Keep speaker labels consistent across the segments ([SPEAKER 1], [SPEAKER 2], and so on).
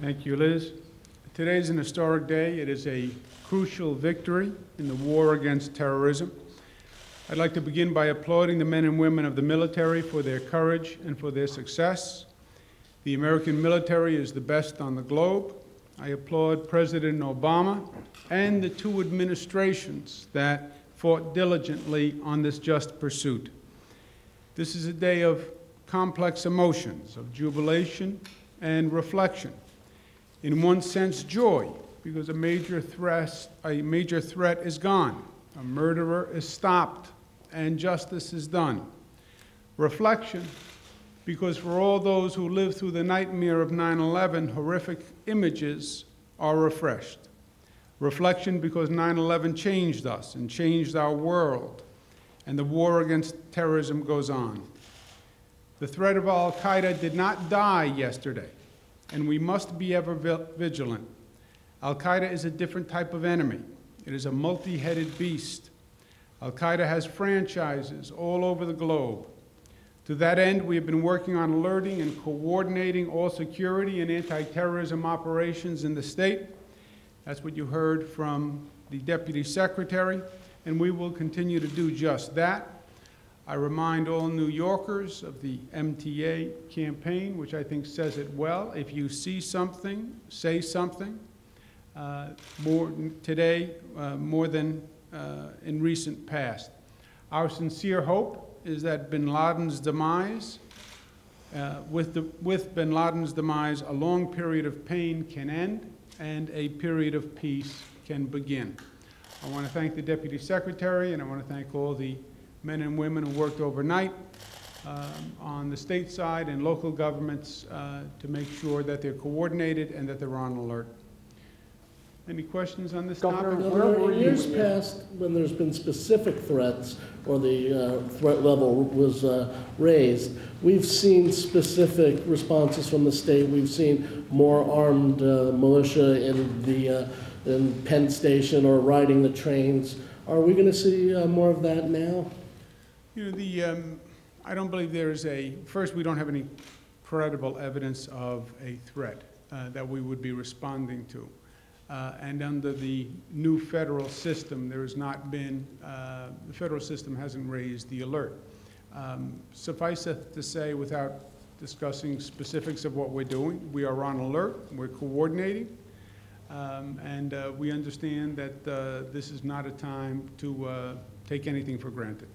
[SPEAKER 1] Thank you, Liz. Today is an historic day. It is a crucial victory in the war against terrorism. I'd like to begin by applauding the men and women of the military for their courage and for their success. The American military is the best on the globe. I applaud President Obama and the two administrations that fought diligently on this just pursuit. This is a day of complex emotions, of jubilation and reflection. In one sense, joy, because a major threat is gone, a murderer is stopped, and justice is done. Reflection, because for all those who lived through the nightmare of 9/11, horrific images are refreshed. Reflection, because 9/11 changed us and changed our world, and the war against terrorism goes on. The threat of al-Qaeda did not die yesterday, and we must be ever vigilant. Al-Qaeda is a different type of enemy. It is a multi-headed beast. Al-Qaeda has franchises all over the globe. To that end, we have been working on alerting and coordinating all security and anti-terrorism operations in the state. That's what you heard from the Deputy Secretary, and we will continue to do just that. I remind all New Yorkers of the MTA campaign, which I think says it well. If you see something, say something. More today, more than in recent past. Our sincere hope is that bin Laden's demise, with bin Laden's demise, a long period of pain can end and a period of peace can begin. I want to thank the Deputy Secretary, and I want to thank all the men and women who worked overnight on the state side and local governments to make sure that they're coordinated and that they're on alert. Any questions on this topic?
[SPEAKER 2] In years past, when there's been specific threats or the threat level was raised, we've seen specific responses from the state. We've seen more armed militia in Penn Station or riding the trains. Are we going to see more of that now?
[SPEAKER 1] You know, I don't believe there is first, we don't have any credible evidence of a threat that we would be responding to. And under the new federal system, there has not been, the federal system hasn't raised the alert. Suffice it to say, without discussing specifics of what we're doing, we are on alert, we're coordinating, and we understand that this is not a time to take anything for granted.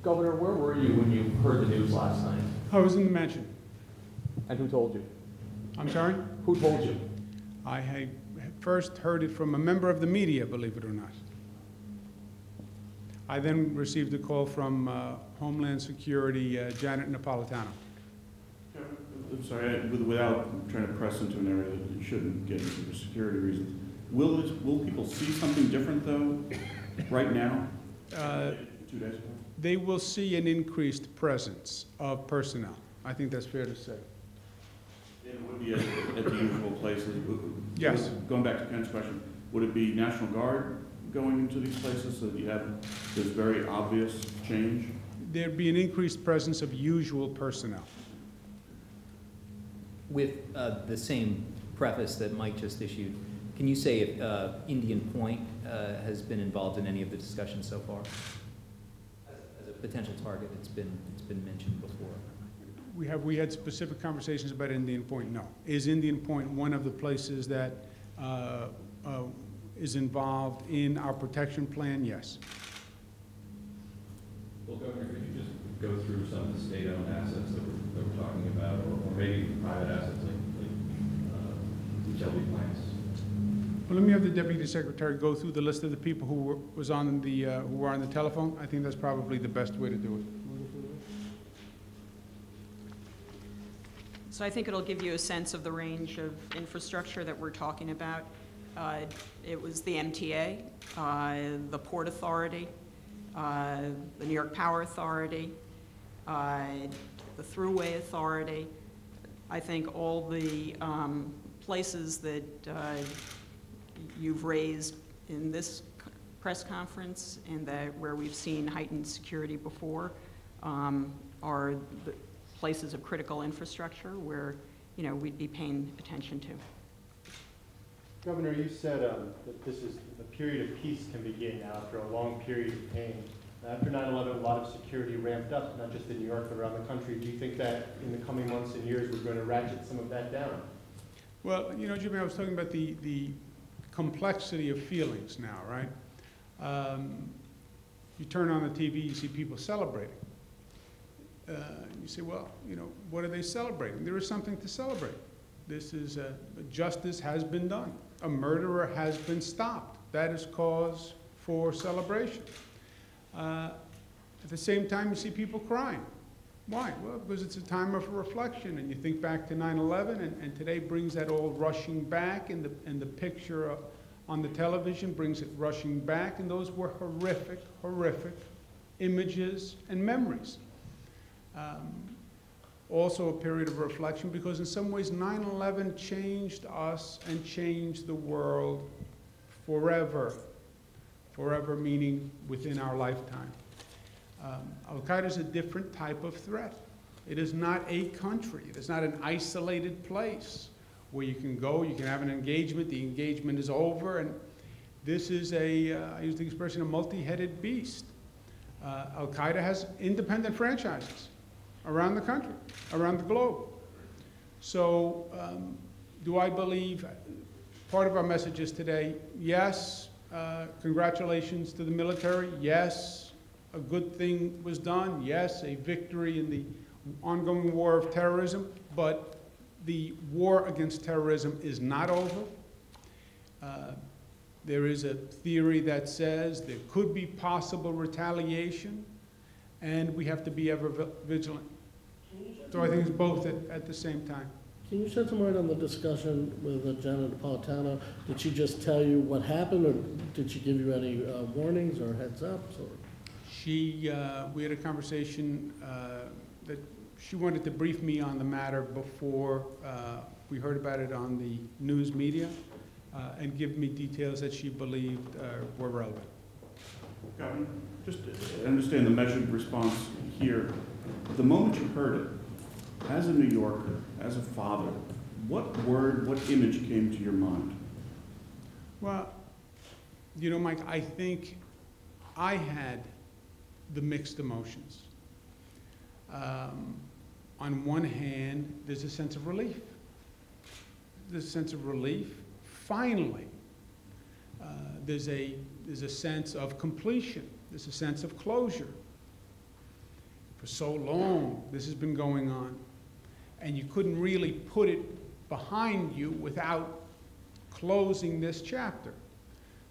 [SPEAKER 3] Governor, where were you when you heard the news last night?
[SPEAKER 1] I was in the mansion.
[SPEAKER 3] And who told you?
[SPEAKER 1] I'm sorry?
[SPEAKER 3] Who told you?
[SPEAKER 1] I had first heard it from a member of the media, believe it or not. I then received a call from Homeland Security, Janet Napolitano.
[SPEAKER 4] I'm sorry, without trying to press into an area that you shouldn't get into for security reasons, will people see something different, though, right now, 2 days ago?
[SPEAKER 1] They will see an increased presence of personnel. I think that's fair to say.
[SPEAKER 4] It would be at the usual places.
[SPEAKER 1] Yes.
[SPEAKER 4] Going back to Ken's question, would it be National Guard going into these places so that you have this very obvious change?
[SPEAKER 1] There'd be an increased presence of usual personnel.
[SPEAKER 5] With the same preface that Mike just issued, can you say if Indian Point has been involved in any of the discussions so far? As a potential target, it's been mentioned before.
[SPEAKER 1] We had specific conversations about Indian Point. No. Is Indian Point one of the places that is involved in our protection plan? Yes.
[SPEAKER 6] Well, Governor, could you just go through some of the state-owned assets that we're talking about, or maybe private assets like utility plants?
[SPEAKER 1] Well, let me have the Deputy Secretary go through the list of the people who were on the telephone. I think that's probably the best way to do it.
[SPEAKER 7] So I think it'll give you a sense of the range of infrastructure that we're talking about. It was the MTA, the Port Authority, the New York Power Authority, the Thruway Authority. I think all the places that you've raised in this press conference and where we've seen heightened security before are the places of critical infrastructure where, we'd be paying attention to.
[SPEAKER 8] Governor, you said that this is a period of peace can begin now after a long period of pain. After 9/11, a lot of security ramped up, not just in New York, but around the country. Do you think that in the coming months and years, we're going to ratchet some of that down?
[SPEAKER 1] Well, you know, Jimmy, I was talking about the complexity of feelings now, right? You turn on the TV, you see people celebrating. You say, well, you know, what are they celebrating? There is something to celebrate. This is, justice has been done. A murderer has been stopped. That is cause for celebration. At the same time, you see people crying. Why? Well, because it's a time of reflection, and you think back to 9/11, and today brings that all rushing back, and the picture on the television brings it rushing back, and those were horrific, horrific images and memories. Also a period of reflection, because in some ways 9/11 changed us and changed the world forever. Forever meaning within our lifetime. Al-Qaeda is a different type of threat. It is not a country. It is not an isolated place where you can go, you can have an engagement, the engagement is over, and this is I use the expression, a multi-headed beast. Al-Qaeda has independent franchises around the country, around the globe. So do I believe, part of our message is today, yes, congratulations to the military, yes, a good thing was done, yes, a victory in the ongoing war of terrorism, but the war against terrorism is not over. There is a theory that says there could be possible retaliation, and we have to be ever vigilant. So I think it's both at the same time.
[SPEAKER 2] Can you shed some light on the discussion with Janet Napolitano? Did she just tell you what happened, or did she give you any warnings or heads ups? Or?
[SPEAKER 1] We had a conversation that she wanted to brief me on the matter before we heard about it on the news media, and give me details that she believed were relevant.
[SPEAKER 4] Governor, just to understand the measured response here. The moment you heard it, as a New Yorker, as a father, what word, what image came to your mind?
[SPEAKER 1] Well, you know, Mike, I think I had the mixed emotions. On one hand, there's a sense of relief. There's a sense of relief. Finally, there's a sense of completion. There's a sense of closure. For so long, this has been going on, and you couldn't really put it behind you without closing this chapter.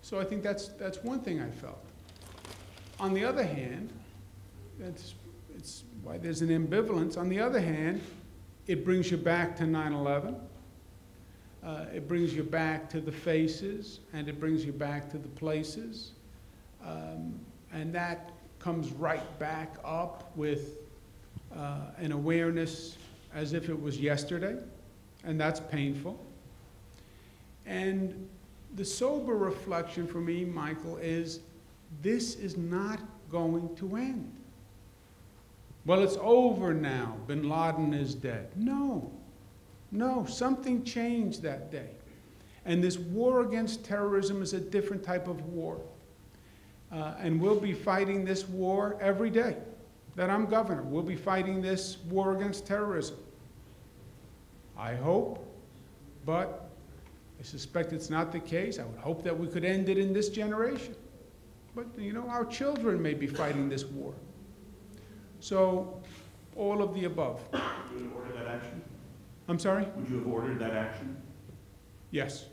[SPEAKER 1] So I think that's one thing I felt. On the other hand, it's why there's an ambivalence. On the other hand, it brings you back to 9/11. It brings you back to the faces, and it brings you back to the places. And that comes right back up with an awareness as if it was yesterday, and that's painful. And the sober reflection for me, Michael, is this is not going to end. Well, it's over now. Bin Laden is dead. No, something changed that day. And this war against terrorism is a different type of war. And we'll be fighting this war every day that I'm governor. We'll be fighting this war against terrorism. I hope, but I suspect it's not the case. I would hope that we could end it in this generation. But, you know, our children may be fighting this war. So, all of the above.
[SPEAKER 4] Would you have ordered that action?
[SPEAKER 1] I'm sorry?
[SPEAKER 4] Would you have ordered that action?
[SPEAKER 1] Yes.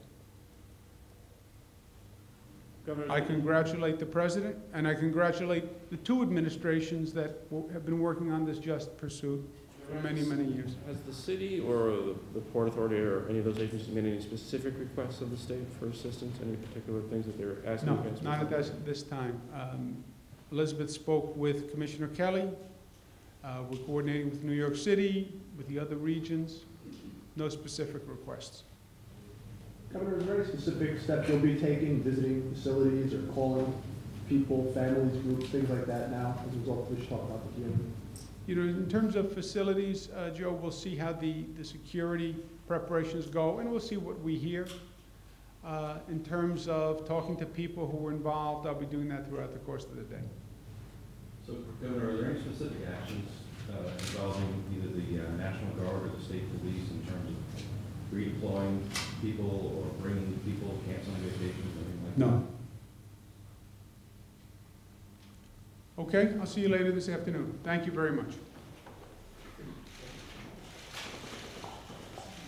[SPEAKER 8] Governor,
[SPEAKER 1] I congratulate the president, and I congratulate the two administrations that have been working on this just pursuit for many, many years.
[SPEAKER 9] Has the city or the Port Authority or any of those agencies made any specific requests of the state for assistance, any particular things that they're asking
[SPEAKER 1] No,
[SPEAKER 9] against?
[SPEAKER 1] not at this time. Elizabeth spoke with Commissioner Kelly. We're coordinating with New York City, with the other regions. No specific requests.
[SPEAKER 10] Governor, is there any specific steps you'll be taking, visiting facilities or calling people, families, groups, things like that now as a result of this talk about the DMV?
[SPEAKER 1] You know, in terms of facilities, Joe, we'll see how the security preparations go, and we'll see what we hear. In terms of talking to people who were involved, I'll be doing that throughout the course of the day.
[SPEAKER 6] So, Governor, are there any specific actions involving either the National Guard or the state police in terms of redeploying people or bringing people, canceling vacations, anything like that?
[SPEAKER 1] No. Okay, I'll see you later this afternoon. Thank you very much.